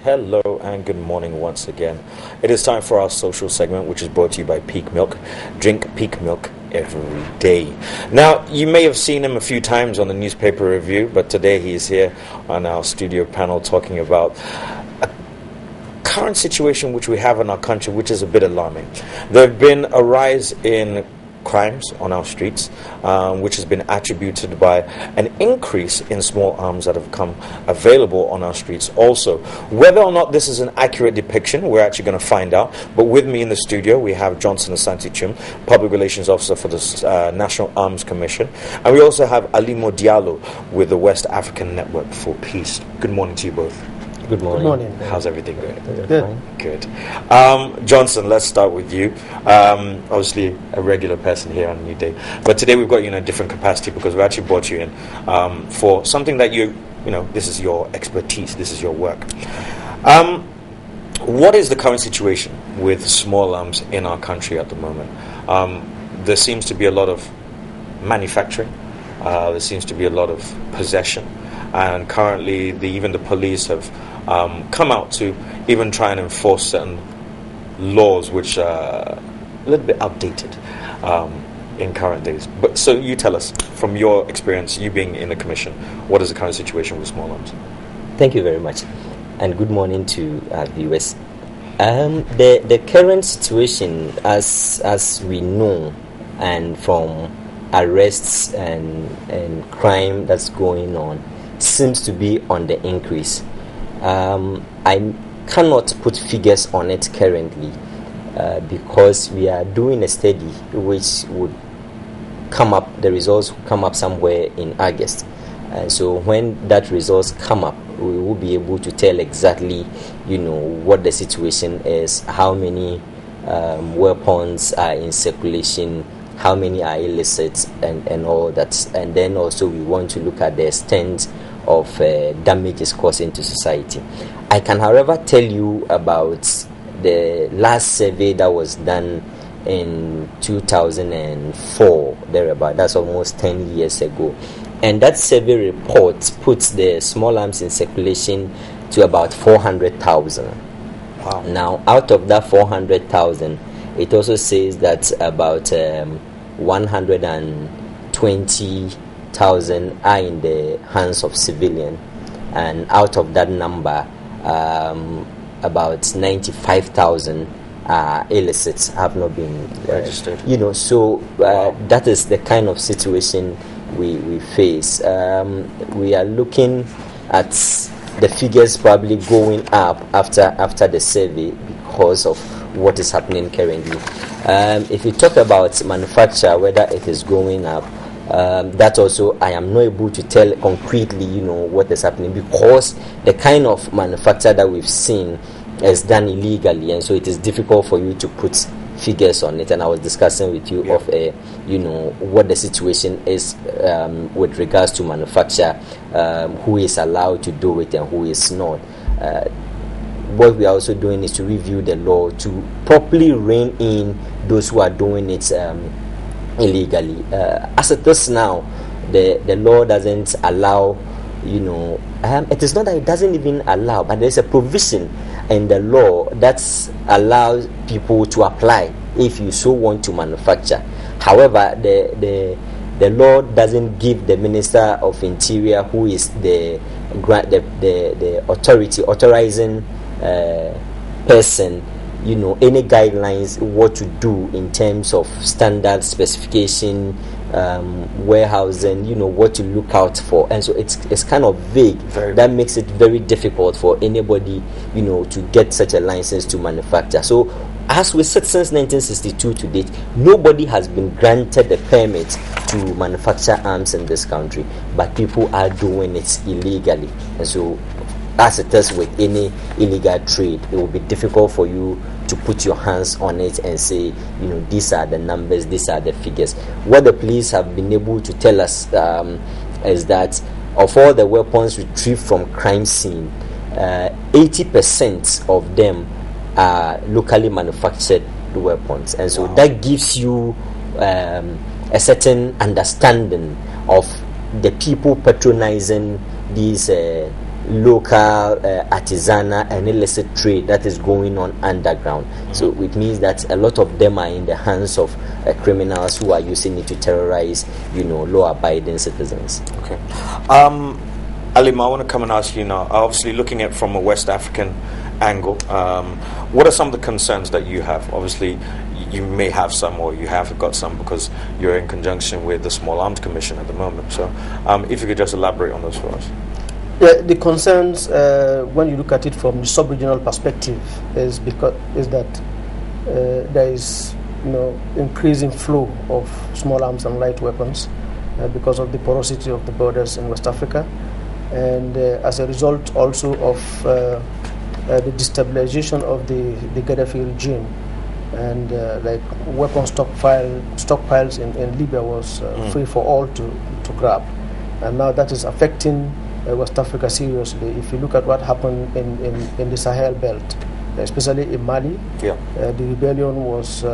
Hello and good morning once again. It is time for our social segment, which is brought to you by Peak Milk. Drink Peak Milk every day. Now, you may have seen him a few times on the newspaper review, but today he is here on our studio panel talking about a current situation which we have in our country, which is a bit alarming. There have been a rise in crimes on our streets, which has been attributed by an increase in small arms that have come available on our streets also. Whether or not this is an accurate depiction, we're actually going to find out. But with me in the studio, we have Johnson Asante-Chum, Public Relations Officer for the National Arms Commission. And we also have Alimo Diallo with the West African Network for Peace. Good morning to you both. Good morning. Good morning. How's everything going? Good. Johnson, let's start with you. Obviously, a regular person here on New Day, but today we've got you in a different capacity because we actually brought you in for something that this is your expertise, this is your work. What is the current situation with small arms in our country at the moment? There seems to be a lot of manufacturing. There seems to be a lot of possession, and currently, even the police have come out to even try and enforce certain laws which are a little bit outdated in current days. But so you tell us, from your experience, you being in the commission, what is the current situation with small arms? Thank you very much, and good morning to our viewers. The current situation, as we know, and from arrests and crime that's going on, seems to be on the increase. I cannot put figures on it currently because we are doing a study which would come up, the results will come up somewhere in August. And so when that results come up, we will be able to tell exactly, what the situation is, how many weapons are in circulation, how many are illicit, and all that. And then also we want to look at the extent of damages causing to society. I can, however, tell you about the last survey that was done in 2004, thereabout. That's almost 10 years ago. And that survey report puts the small arms in circulation to about 400,000. Wow. Now, out of that 400,000, it also says that about 120,000 are in the hands of civilian, and out of that number, about 95,000 illicit have not been registered. That is the kind of situation we face. We are looking at the figures probably going up after the survey because of what is happening currently. If you talk about manufacture, whether it is going up, that also I am not able to tell concretely, what is happening, because the kind of manufacture that we've seen is done illegally, and so it is difficult for you to put figures on it. And I was discussing with you of what the situation is with regards to manufacture, who is allowed to do it and who is not. What we are also doing is to review the law to properly rein in those who are doing it illegally. As it is now, the law doesn't allow, it is not that it doesn't even allow, but there's a provision in the law that allows people to apply if you so want to manufacture. However, the law doesn't give the Minister of Interior, who is the authorizing person, any guidelines what to do in terms of standard specification, warehousing, what to look out for. And so it's kind of vague. That makes it very difficult for anybody, to get such a license to manufacture. So as we said, since 1962 to date, nobody has been granted the permit to manufacture arms in this country, but people are doing it illegally. And so, as it is with any illegal trade, it will be difficult for you to put your hands on it and say, these are the numbers, these are the figures. What the police have been able to tell us is that of all the weapons retrieved from crime scene, 80% of them are locally manufactured weapons. And so that gives you a certain understanding of the people patronizing these local artisanal and illicit trade that is going on underground. So it means that a lot of them are in the hands of criminals who are using it to terrorize, law-abiding citizens. Okay. Alim, I want to come and ask you now, obviously looking at from a West African angle, what are some of the concerns that you have? Obviously, you may have some, or you have got some, because you're in conjunction with the Small Arms Commission at the moment. So if you could just elaborate on those for us. The concerns, when you look at it from the sub-regional perspective, is that there is increasing flow of small arms and light weapons because of the porosity of the borders in West Africa, and as a result also of the destabilization of the Gaddafi regime, and like weapon stockpiles in Libya was free for all to grab, and now that is affecting West Africa seriously. If you look at what happened in the Sahel belt, especially in Mali, the rebellion was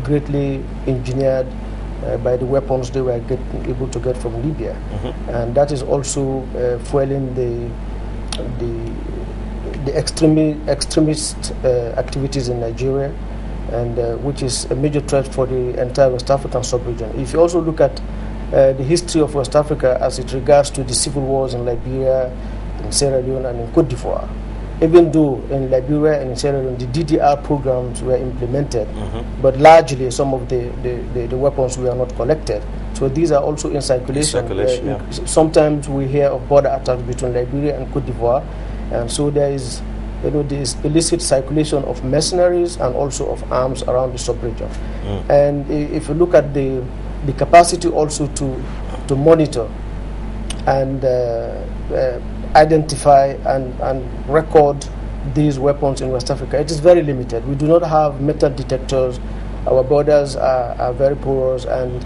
greatly engineered by the weapons they were able to get from Libya, and that is also fueling the extremist activities in Nigeria, and which is a major threat for the entire West African sub-region. If you also look at the history of West Africa as it regards to the civil wars in Liberia, in Sierra Leone, and in Cote d'Ivoire, even though in Liberia and in Sierra Leone the DDR programs were implemented, but largely some of the weapons were not collected. So these are also in circulation. Sometimes we hear of border attacks between Liberia and Cote d'Ivoire, and so there is this illicit circulation of mercenaries and also of arms around the sub-region. And if you look at the capacity also to monitor and identify and record these weapons in West Africa, it is very limited. We do not have metal detectors. Our borders are very porous, and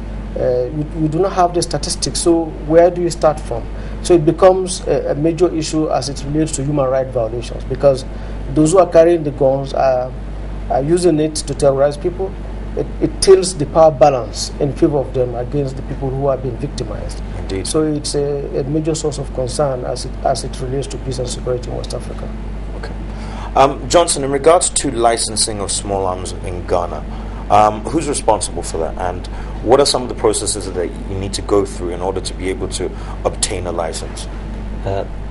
we do not have the statistics. So where do you start from? So it becomes a major issue as it relates to human rights violations, because those who are carrying the guns are using it to terrorize people. It tilts the power balance in favor of them against the people who are being victimized. Indeed. So it's a major source of concern as it relates to peace and security in West Africa. Okay. Johnson, in regards to licensing of small arms in Ghana, who's responsible for that, and what are some of the processes that you need to go through in order to be able to obtain a license?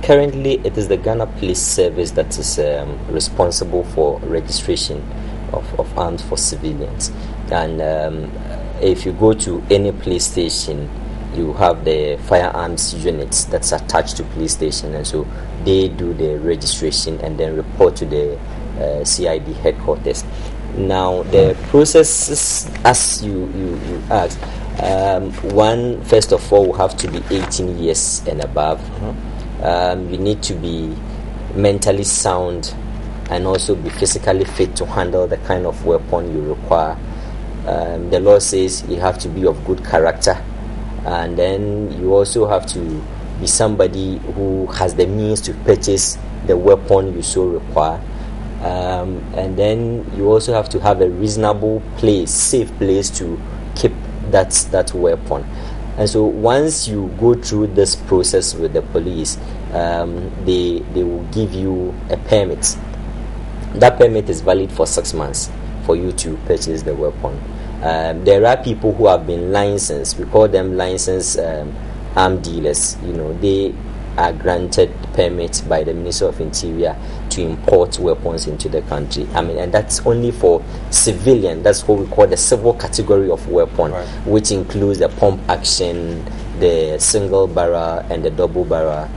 Currently, it is the Ghana Police Service that is responsible for registration of arms for civilians. And if you go to any police station, you have the firearms units that's attached to police station, and so they do the registration and then report to the CID headquarters. Now the processes, as you asked, one, first of all, will have to be 18 years and above. You need to be mentally sound and also be physically fit to handle the kind of weapon you require. The law says you have to be of good character, and then you also have to be somebody who has the means to purchase the weapon you so require. And then you also have to have a reasonable place, safe place to keep that weapon. And so once you go through this process with the police, they will give you a permit. That permit is valid for 6 months for you to purchase the weapon. There are people who have been licensed. We call them licensed arm dealers. They are granted permits by the Ministry of Interior to import weapons into the country. And that's only for civilian. That's what we call the civil category of weapon, right, which includes the pump action, the single barrel, and the double barrel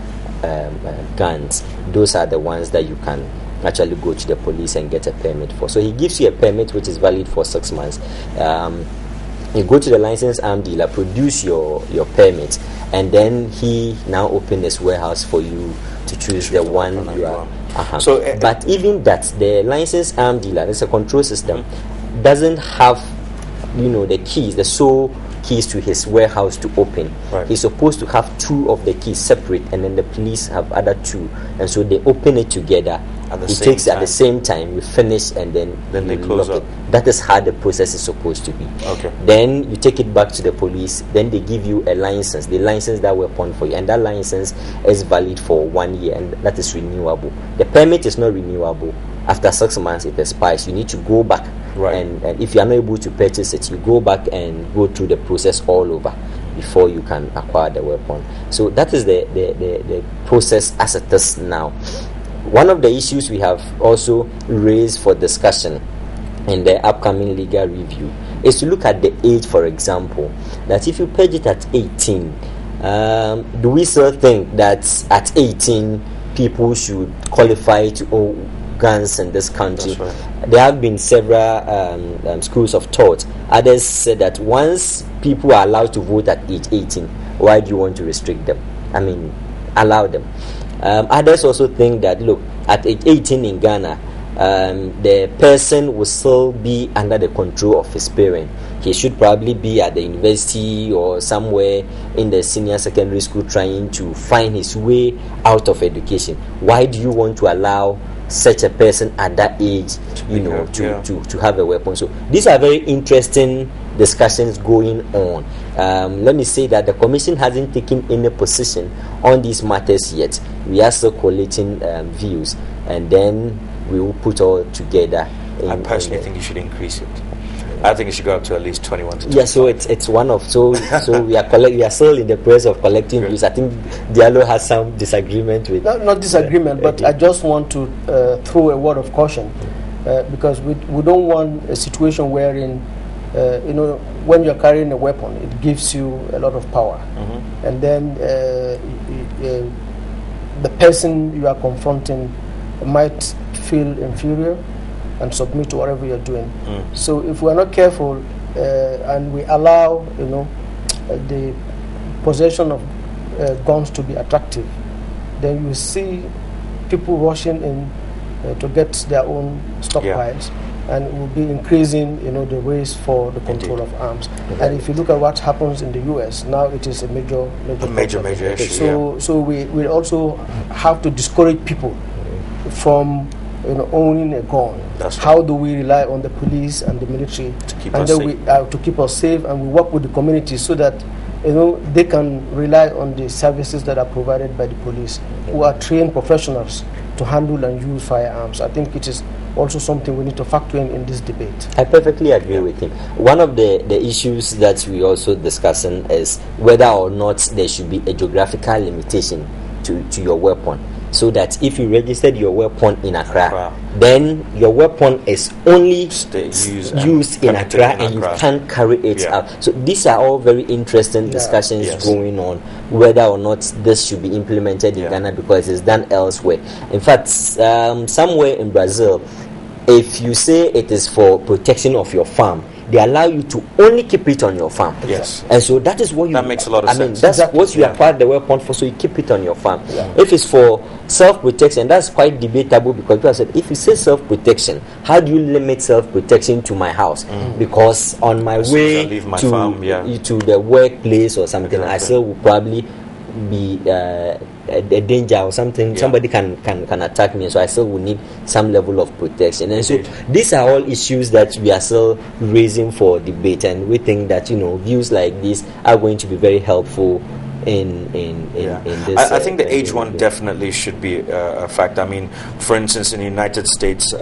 guns. Those are the ones that you can actually go to the police and get a permit for. So he gives you a permit which is valid for 6 months. You go to the licensed arm dealer, produce your permit, and then he now open his warehouse for you to choose the one you are. So, but even that, the licensed arm dealer, it's a control system, doesn't have the keys, the sole keys to his warehouse to open. Right. He's supposed to have 2 of the keys separate, and then the police have other 2, and so they open it together at the same time. You finish and then they close up. That is how the process is supposed to be. Okay. Then you take it back to the police. Then they give you a license. They license that weapon for you, and that license is valid for 1 year, and that is renewable. The permit is not renewable. After 6 months, it expires. You need to go back, and if you are not able to purchase it, you go back and go through the process all over before you can acquire the weapon. So that is the process as it is now. One of the issues we have also raised for discussion in the upcoming legal review is to look at the age, for example, that if you purchase it at 18, do we still think that at 18 people should qualify to own guns in this country? Right. There have been several schools of thought. Others said that once people are allowed to vote at age 18, why do you want to restrict them? I mean, allow them. Others also think that, look, at age 18 in Ghana, the person will still be under the control of his parent. He should probably be at the university or somewhere in the senior secondary school trying to find his way out of education. Why do you want to allow such a person at that age, to have a weapon? So these are very interesting discussions going on. Let me say that the Commission hasn't taken any position on these matters yet. We are still collating views, and then we will put all together. I personally think you should increase it. I think it should go up to at least 21 to 25. Yeah, so it's one of so we are still in the process of collecting views. I think Diallo has some disagreement with. Not disagreement, but I just want to throw a word of caution because we don't want a situation wherein when you're carrying a weapon, it gives you a lot of power, and then the person you are confronting might feel inferior and submit to whatever you're doing. So if we're not careful and we allow the possession of guns to be attractive, then you see people rushing in to get their own stockpiles, and it will be increasing the race for the control of arms. And if you look at what happens in the US now, it is a major issue. So we also have to discourage people from owning a gun. How do we rely on the police and the military to keep us safe? To keep us safe, and we work with the community so that they can rely on the services that are provided by the police, who are trained professionals to handle and use firearms. I think it is also something we need to factor in this debate. I perfectly agree with him. One of the issues that we also discussing is whether or not there should be a geographical limitation to your weapon, so that if you registered your weapon in Accra, then your weapon is only used in Accra and you can't carry it out. So these are all very interesting discussions going on, whether or not this should be implemented in Ghana, because it's done elsewhere. In fact, somewhere in Brazil, if you say it is for protection of your farm, they allow you to only keep it on your farm. Yes. And so that is what that makes a lot of sense. I mean, that's what you acquired the weapon for, so you keep it on your farm. If it's for self-protection, that's quite debatable, because people said, if you say self-protection, how do you limit self-protection to my house? Because on my way to the workplace or something, I still will probably be a danger or something. Somebody can attack me, so I still will need some level of protection. And so these are all issues that we are still raising for debate, and we think that views like this are going to be very helpful in this. I think the age one definitely should be a fact. I mean, for instance, in the United States,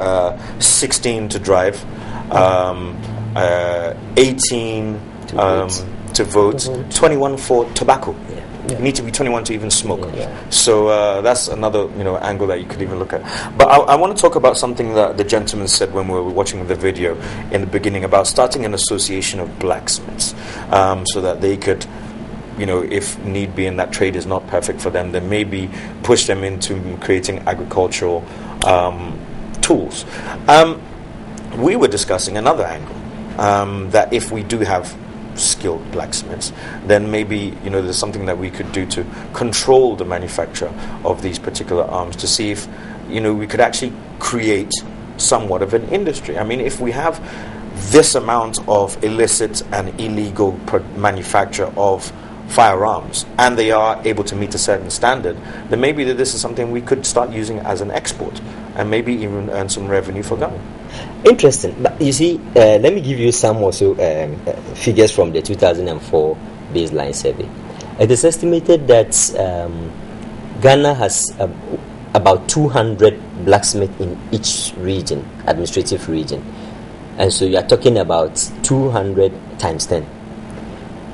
16 to drive, 18 to vote, 21 for tobacco. You need to be 21 to even smoke. So that's another angle that you could even look at. But I want to talk about something that the gentleman said when we were watching the video in the beginning about starting an association of blacksmiths, so that they could, if need be, and that trade is not perfect for them, then maybe push them into creating agricultural tools. We were discussing another angle, that if we do have skilled blacksmiths, then maybe there's something that we could do to control the manufacture of these particular arms, to see if we could actually create somewhat of an industry. I mean, if we have this amount of illicit and illegal manufacture of firearms, and they are able to meet a certain standard, then maybe this is something we could start using as an export and maybe even earn some revenue for Ghana. Interesting. But you see, let me give you some also figures from the 2004 baseline survey. It is estimated that Ghana has about 200 blacksmiths in each region, administrative region. And so you are talking about 200 times 10.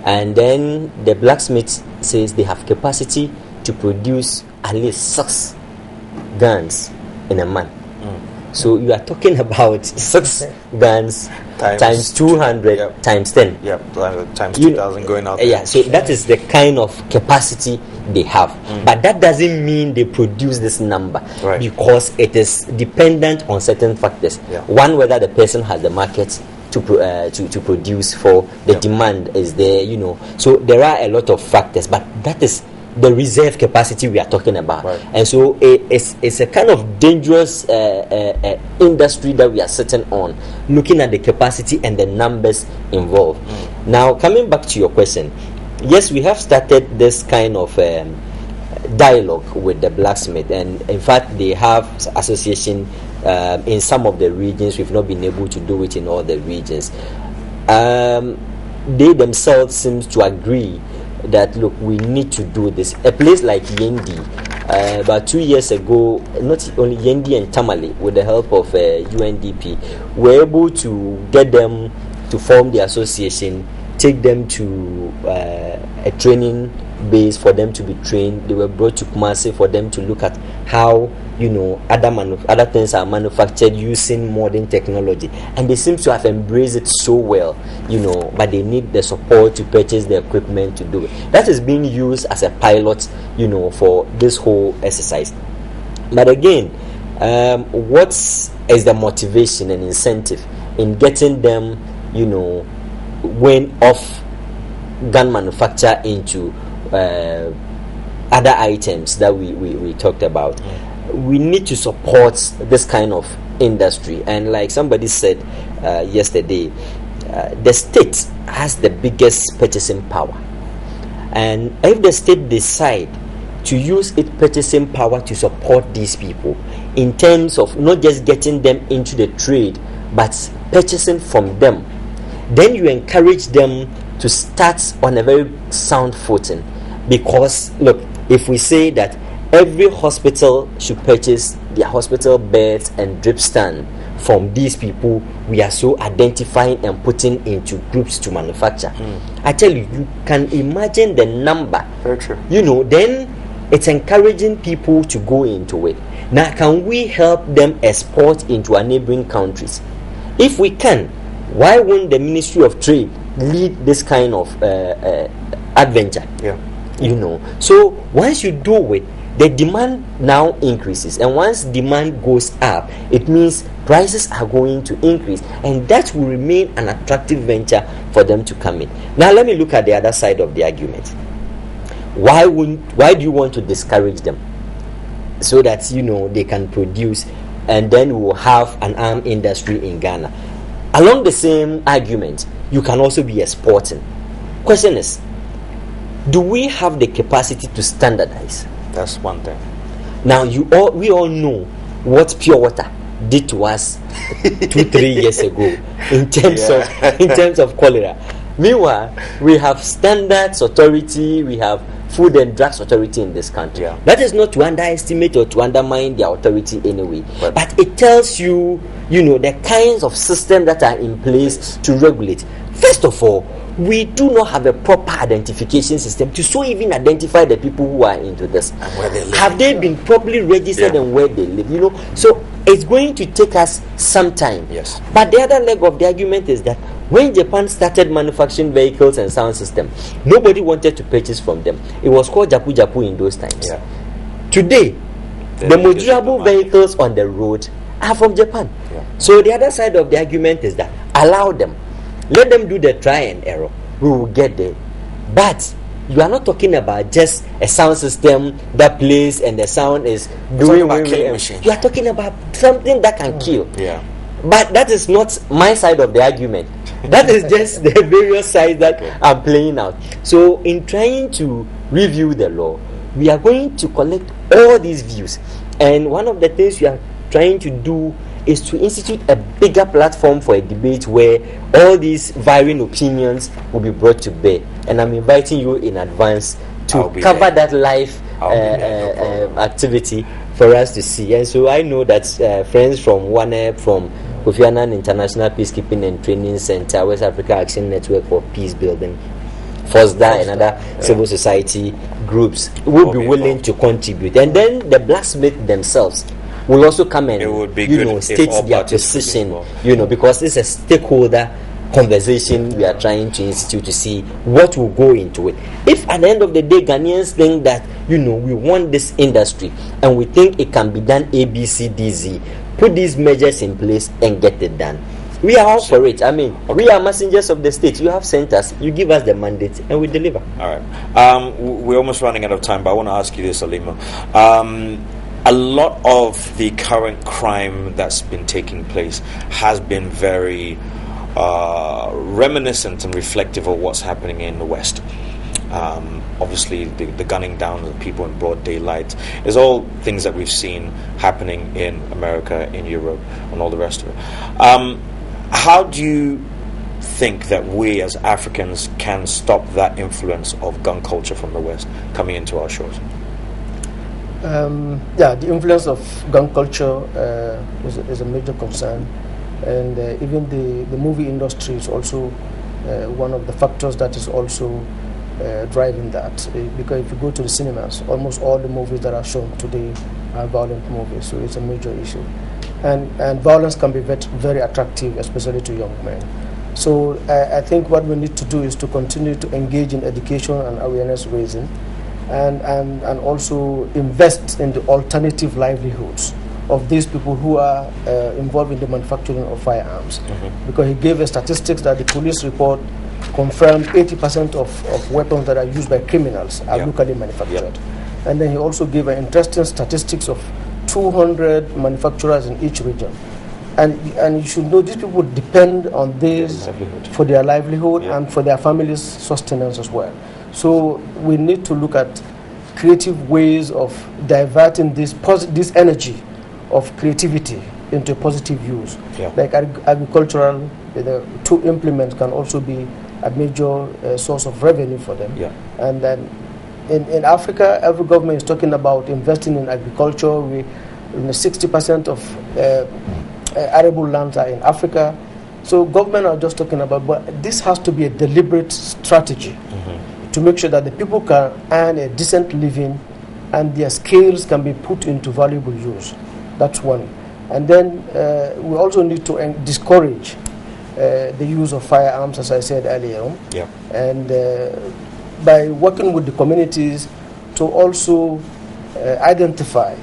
And then the blacksmith says they have capacity to produce at least 6 guns in a month. So you are talking about 6 guns times 200 yep. times 10. Yep, times 2,000 going out there. Yeah, so that is the kind of capacity they have. But that doesn't mean they produce this number, right, because it is dependent on certain factors. Yeah. One, whether the person has the market to produce for, the yep, demand is there, So there are a lot of factors, but that is the reserve capacity we are talking about. Right. And so it's a kind of dangerous industry that we are sitting on, looking at the capacity and the numbers involved. Now, coming back to your question, yes, we have started this kind of dialogue with the blacksmith, and in fact they have association in some of the regions. We've not been able to do it in all the regions. They themselves seem to agree that, look, we need to do this. A place like Yendi, about 2 years ago, not only Yendi and Tamale, with the help of UNDP, were able to get them to form the association, take them to a training base for them to be trained. They were brought to Kumasi for them to look at how other things are manufactured using modern technology, and they seem to have embraced it so well, but they need the support to purchase the equipment to do it. That is being used as a pilot, for this whole exercise. But again, what is the motivation and incentive in getting them, when off gun manufacture into other items that we talked about? We need to support this kind of industry, and like somebody said yesterday, the state has the biggest purchasing power, and if the state decide to use its purchasing power to support these people in terms of not just getting them into the trade but purchasing from them, then you encourage them to start on a very sound footing. Because look, if we say that every hospital should purchase their hospital beds and drip stand from these people we are so identifying and putting into groups to manufacture, I tell you, you can imagine the number. Very true. Then it's encouraging people to go into it. Now, can we help them export into our neighboring countries? If we can, why won't the Ministry of Trade lead this kind of adventure? Yeah. So once you do it, the demand now increases, and once demand goes up, it means prices are going to increase, and that will remain an attractive venture for them to come in. Now let me look at the other side of the argument. Why do you want to discourage them so that they can produce, and then we will have an armed industry in Ghana? Along the same argument, you can also be exporting. Question is, do we have the capacity to standardize? That's one thing. Now we all know what pure water did to us 2-3 years ago in terms of cholera. Meanwhile, we have Standards Authority, we have Food and Drugs Authority in this country. Yeah. That is not to underestimate or to undermine their authority anyway, but it tells you, the kinds of systems that are in place to regulate. First of all, we do not have a proper identification system to so even identify the people who are into this. And where they live. Have they been properly registered and where they live? So it's going to take us some time. Yes. But the other leg of the argument is that when Japan started manufacturing vehicles and sound system, nobody wanted to purchase from them. It was called Japu Japu in those times. Yeah. Today, the most durable vehicles on the road are from Japan. Yeah. So the other side of the argument is that allow them. Let them do the try and error. We will get there. But you are not talking about just a sound system that plays and the sound is doing machine. You are talking about something that can kill. Yeah. But that is not my side of the argument. That is just the various sides that are playing out. So in trying to review the law, we are going to collect all these views. And one of the things we are trying to do is to institute a bigger platform for a debate where all these varying opinions will be brought to bear. And I'm inviting you in advance to cover that live activity for us to see. And so I know that friends from WANEP, from Kofi Annan International Peacekeeping and Training Center, West Africa Action Network for Peace Building, FOSDA, and other civil society groups will be willing to contribute. And then the blacksmith themselves will also come and state their position, because it's a stakeholder conversation we are trying to institute to see what will go into it. If at the end of the day Ghanaians think that we want this industry and we think it can be done ABCDZ, put these measures in place and get it done. We are all for it. I mean, we are messengers of the state. You have sent us, you give us the mandate, and we deliver. All right. We're almost running out of time, but I want to ask you this, Alima. A lot of the current crime that's been taking place has been very reminiscent and reflective of what's happening in the West. Obviously, the gunning down of people in broad daylight is all things that we've seen happening in America, in Europe, and all the rest of it. How do you think that we as Africans can stop that influence of gun culture from the West coming into our shores? The influence of gun culture is a major concern, and even the movie industry is also one of the factors that is also driving that. Because if you go to the cinemas, almost all the movies that are shown today are violent movies, so it's a major issue. And violence can be very attractive, especially to young men. So I think what we need to do is to continue to engage in education and awareness raising, and also invest in the alternative livelihoods of these people who are involved in the manufacturing of firearms. Because he gave a statistics that the police report confirmed 80% of weapons that are used by criminals are locally manufactured. And then he also gave an interesting statistics of 200 manufacturers in each region. And you should know these people depend on this for their livelihood and for their families' sustenance as well. So we need to look at creative ways of diverting this energy of creativity into positive use. Like agricultural, to implement can also be a major source of revenue for them. And then in Africa, every government is talking about investing in agriculture. 60% of arable lands are in Africa. So government are just talking about, but this has to be a deliberate strategy to make sure that the people can earn a decent living and their skills can be put into valuable use. That's one. And then we also need to discourage the use of firearms, as I said earlier. And by working with the communities to also identify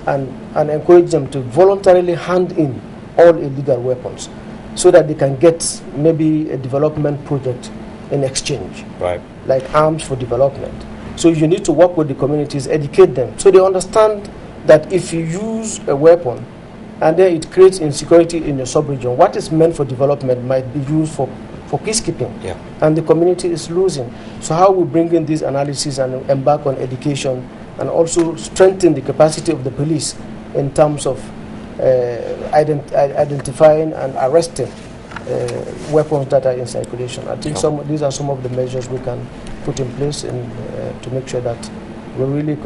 and encourage them to voluntarily hand in all illegal weapons so that they can get maybe a development project in exchange, like arms for development. So you need to work with the communities, educate them, so they understand that if you use a weapon and then it creates insecurity in your sub-region, what is meant for development might be used for peacekeeping, and the community is losing. So how we bring in these analyses and embark on education and also strengthen the capacity of the police in terms of identifying and arresting weapons that are in circulation. I think these are some of the measures we can put in place to make sure that we really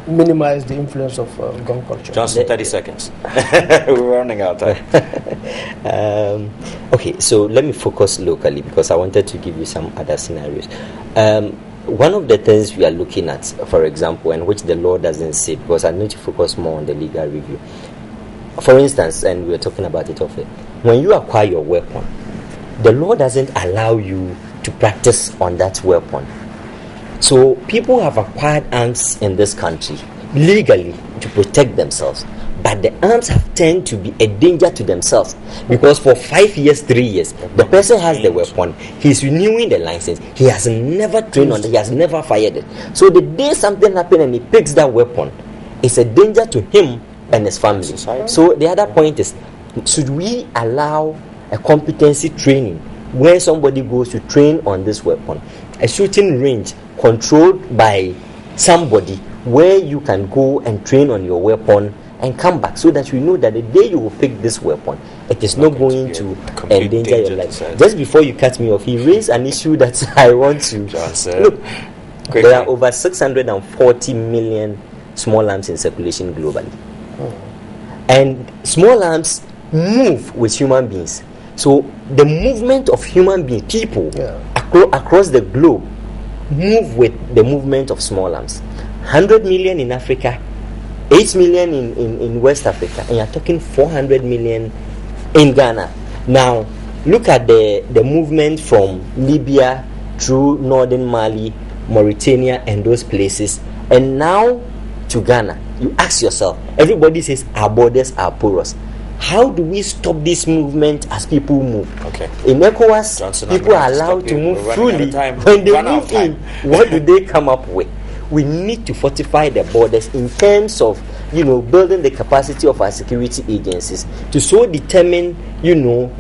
minimize the influence of gun culture. Johnson, 30 seconds. We're running out of time. Okay, so let me focus locally because I wanted to give you some other scenarios. One of the things we are looking at, for example, and which the law doesn't say, because I need to focus more on the legal review. For instance, and we were talking about it often, when you acquire your weapon, the law doesn't allow you to practice on that weapon. So people have acquired arms in this country legally to protect themselves, but the arms have tended to be a danger to themselves because for 5 years, 3 years, the person has the weapon, he's renewing the license, he has never trained on it, he has never fired it. So the day something happens and he picks that weapon, it's a danger to him and his family. So the other point is, should we allow a competency training where somebody goes to train on this weapon, a shooting range controlled by somebody where you can go and train on your weapon and come back, so that you know that the day you will pick this weapon, it is not going to endanger your life. Just before you cut me off, he raised an issue that I want to look. Quickly. There are over 640 million small arms in circulation globally. And small arms move with human beings. So the movement of human beings, people across the globe, move with the movement of small arms. 100 million in Africa, 8 million in West Africa, and you're talking 400 million in Ghana. Now, look at the movement from Libya through northern Mali, Mauritania, and those places, and now to Ghana. You ask yourself, everybody says our borders are porous. How do we stop this movement as people move? Okay. In ECOWAS, Johnson, people are allowed to move freely. When they move in, what do they come up with? We need to fortify the borders in terms of, building the capacity of our security agencies to so determine,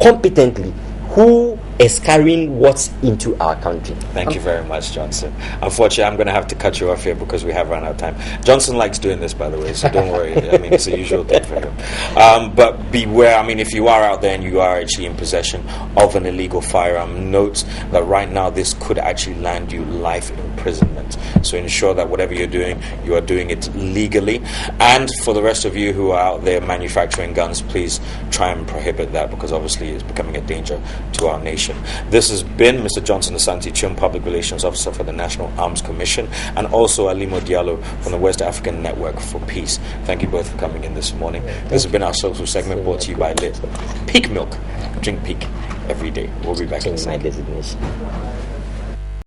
competently who is carrying what's into our country. Thank you very much, Johnson. Unfortunately, I'm going to have to cut you off here because we have run out of time. Johnson likes doing this, by the way, so don't worry. I mean, it's a usual thing for him. But beware, I mean, if you are out there and you are actually in possession of an illegal firearm, note that right now this could actually land you life imprisonment. So ensure that whatever you're doing, you are doing it legally. And for the rest of you who are out there manufacturing guns, please try and prohibit that, because obviously it's becoming a danger to our nation. This has been Mr. Johnson Asante Chum, Public Relations Officer for the National Arms Commission, and also Alimo Diallo from the West African Network for Peace. Thank you both for coming in this morning. This has been our social segment brought to you by Lit. Peak Milk. Drink Peak every day. We'll be back in a second. My designation.